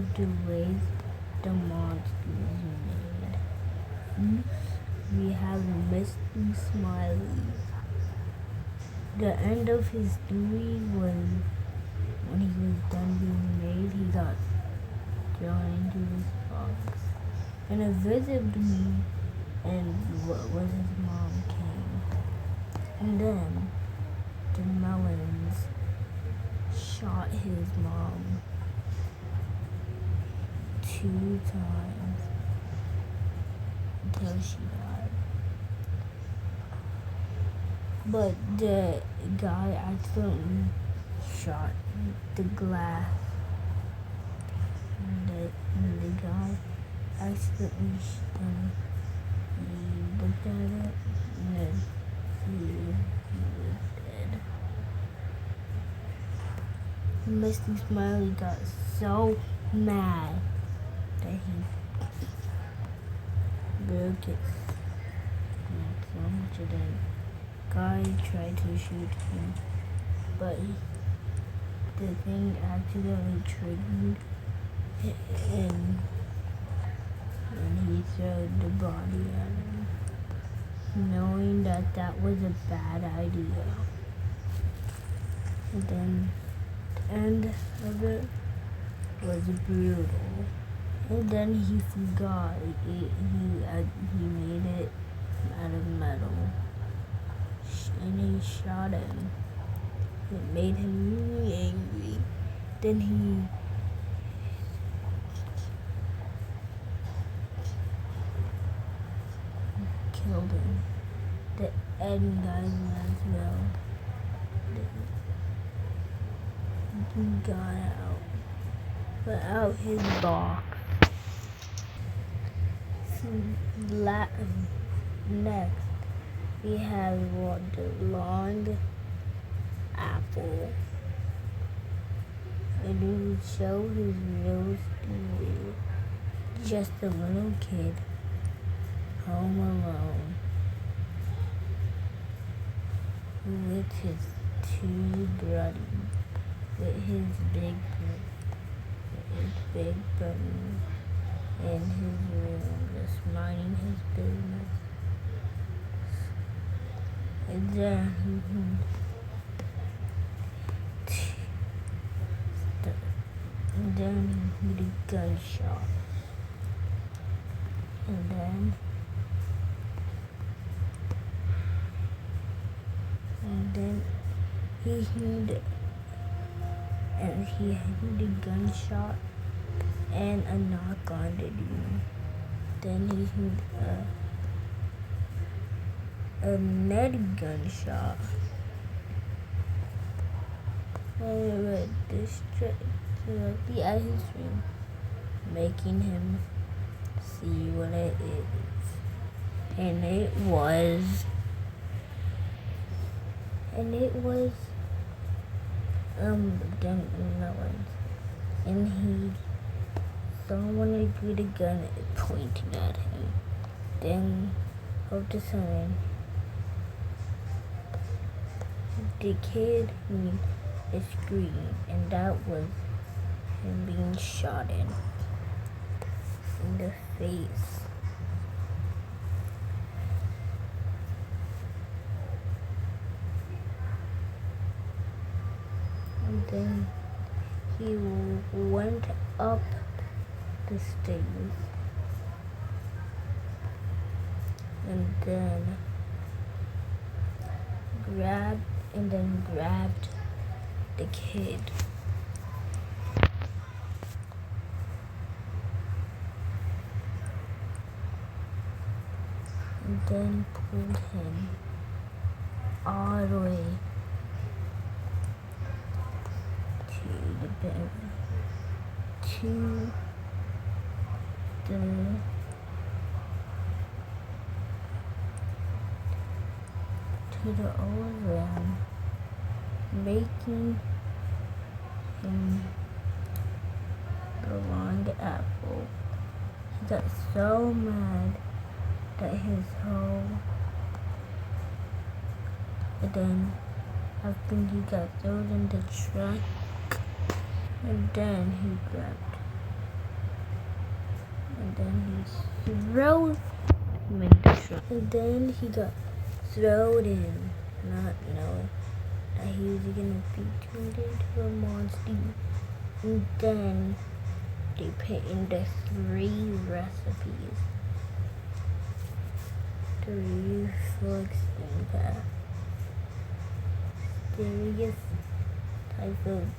of the ways the monsters made. We have Mr. Smiley. The end of his story was when he was done being made, he got thrown into this box. And a visibly and what was his mom came. And then the melons shot his mom 2 times until she died. But the guy accidentally shot the glass. And the guy accidentally he looked at it and then he was dead. Mr. Smiley got so mad that he broke it so much of the guy tried to shoot him, but the thing accidentally triggered and he threw the body at him, knowing that that was a bad idea. And then the end of it was brutal. And then he forgot he made it out of metal, and he shot him. It made him really angry. Then he killed him. The end guy as well. He got out his box. Next, we have the long apple. And it would show his real story. Just a little kid, home alone, with his 2 brothers, with his big brother in his room, just minding his business. And then he heard a gunshot. And then he heard a gunshot and a knock on the door. Then he heard another gunshot. And it went directly at his room, making him see what it is. And it was the melons. And he saw one with a gun pointing at him. Then all of a sudden, the kid made a scream, and that was him being shot in the face. And then he went up the stairs and then grabbed the kid. And then pulled him all the way to the bed, to the old room, making him the long apple. He got so mad that his whole, and then after he got thrown in the truck, and then he grabbed and then he throws him in the truck. And then he got thrown in, not knowing that he was gonna be turned into a monster. And then they put in the 3 recipes. 3 slugs and mysterious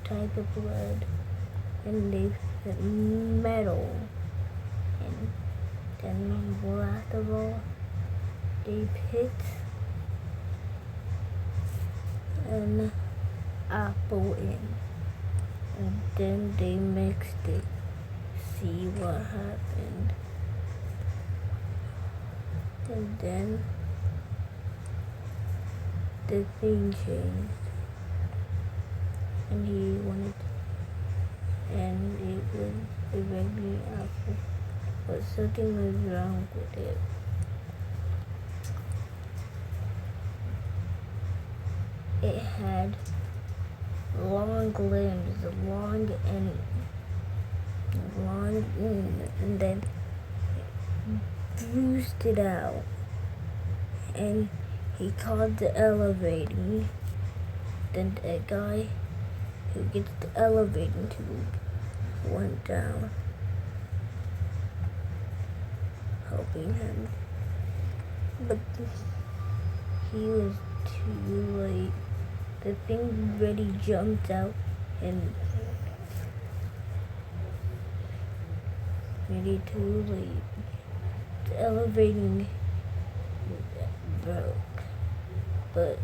type of blood, and they put metal. And then last of all, they picked an apple in, and then they mixed it. See what happened. And then the thing changed, and he wanted, and it was a regular apple, but something was wrong with it. It had long limbs, and then bruised it out, and he called the elevator. Then the guy who gets the elevator to went down, helping him, but he was too late. The thing already jumped out and really too late. The elevator broke, but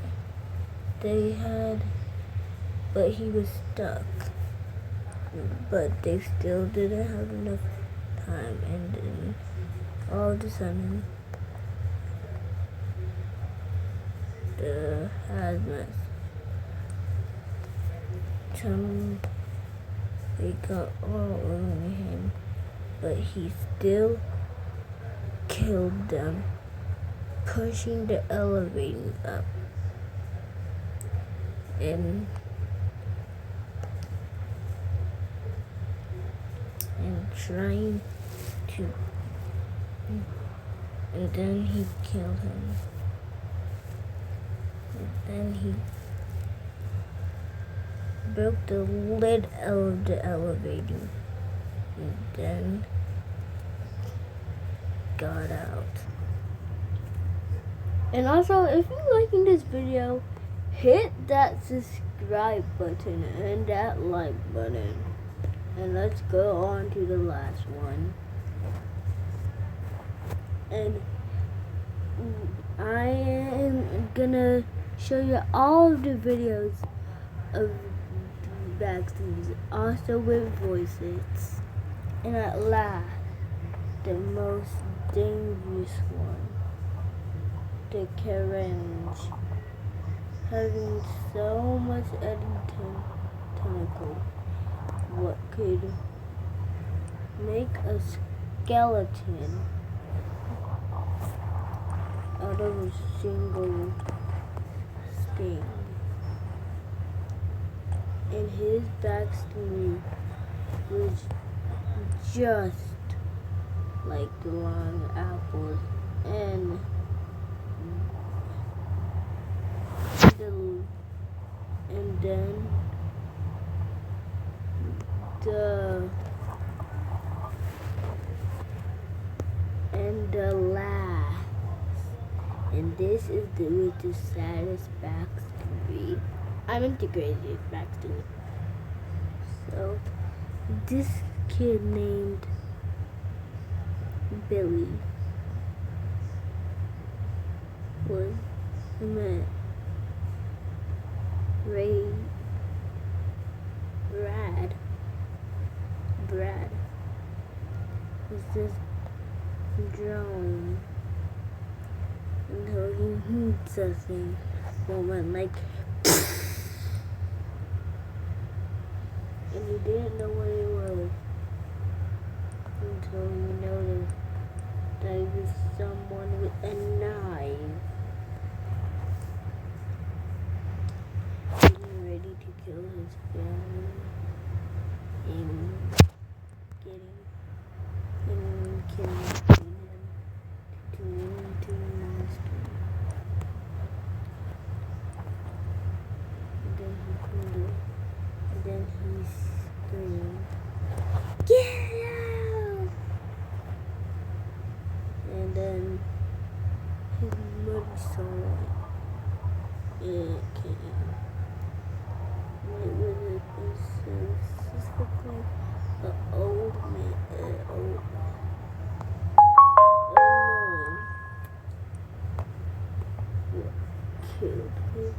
he was stuck. But they still didn't have enough time, and then all of a sudden, the hazmat they got all over him, but he still killed them, pushing the elevator up and trying to, and then he killed him, and then he broke the lid of the elevator, and then got out. And also, if you're liking this video, hit that subscribe button and that like button. And let's go on to the last one. And I am gonna show you all of the videos of vaccines, also with voices. And at last, the most dangerous one, the Carrange, having so much editing tentacle, what could make a skeleton out of a single sting. And his backstory was just like the long apples and then the last, and this is with the saddest backstory. I'm integrated backstory. So this kid named Billy was met Brad was this drone until he heard something that went like, and he didn't know what it was until he noticed that it was someone with a knife getting ready to kill his family and Get out! And then his mother saw it. It came. It was specifically an old man, killed him.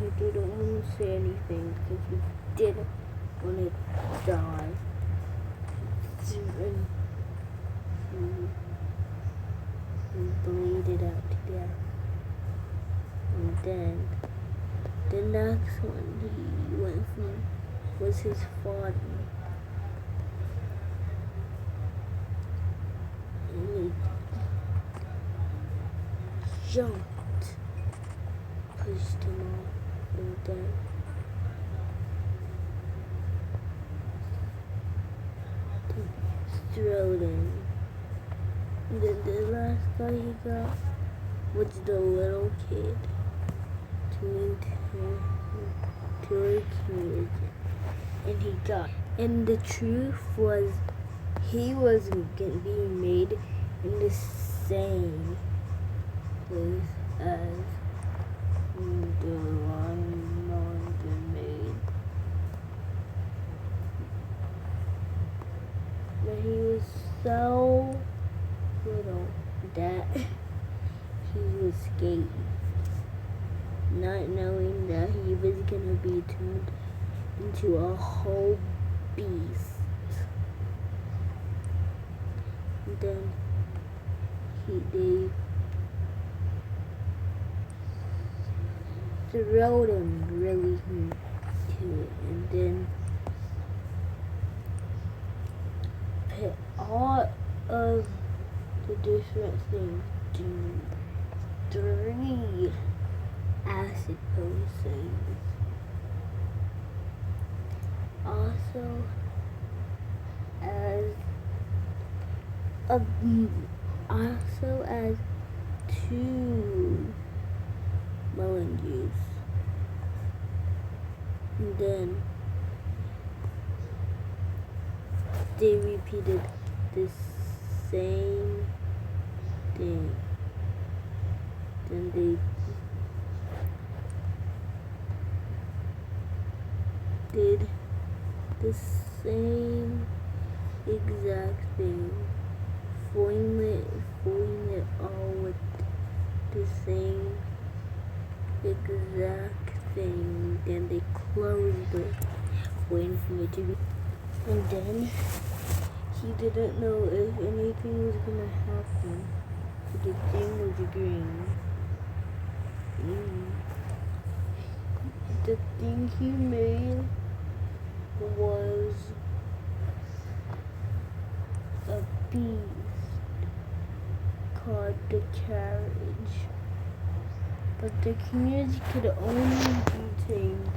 He didn't want to say anything because he didn't want to die. And bleed it out to death. And then the next one he went from was his father. And he jumped, pushed him off, and then throwed him. And then the last guy he got was the little kid to a community. And he got. And the truth was, he was being made in the same place as the one London made. But he was so little that he was skating, not knowing that he was gonna be turned into a whole beast. And then they throwed him really to it, and then put all of the different things to 3 acid potions. Also, as 2 melon juice. And then they repeated the same thing. Then they did the same exact thing, filling it all with the same exact thing. Then they closed it, waiting for it to be. And then he didn't know if anything was gonna happen. The thing was green. The thing he made was a beast called the carriage. But the community could only be tamed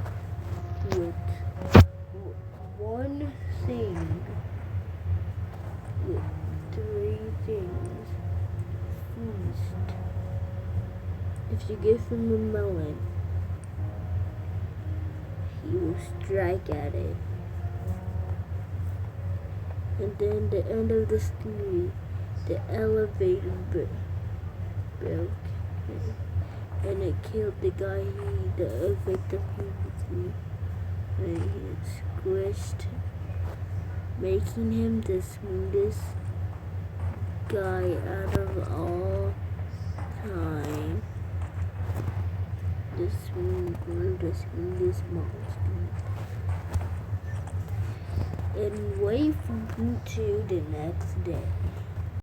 with one thing, with 3 things. First, if you give him a melon, he will strike at it. And then the end of the story, the elevator broke, and it killed the guy the victim previously, and he squished, making him the smoothest guy out of all time. The smoothest monster. And wait to the next day.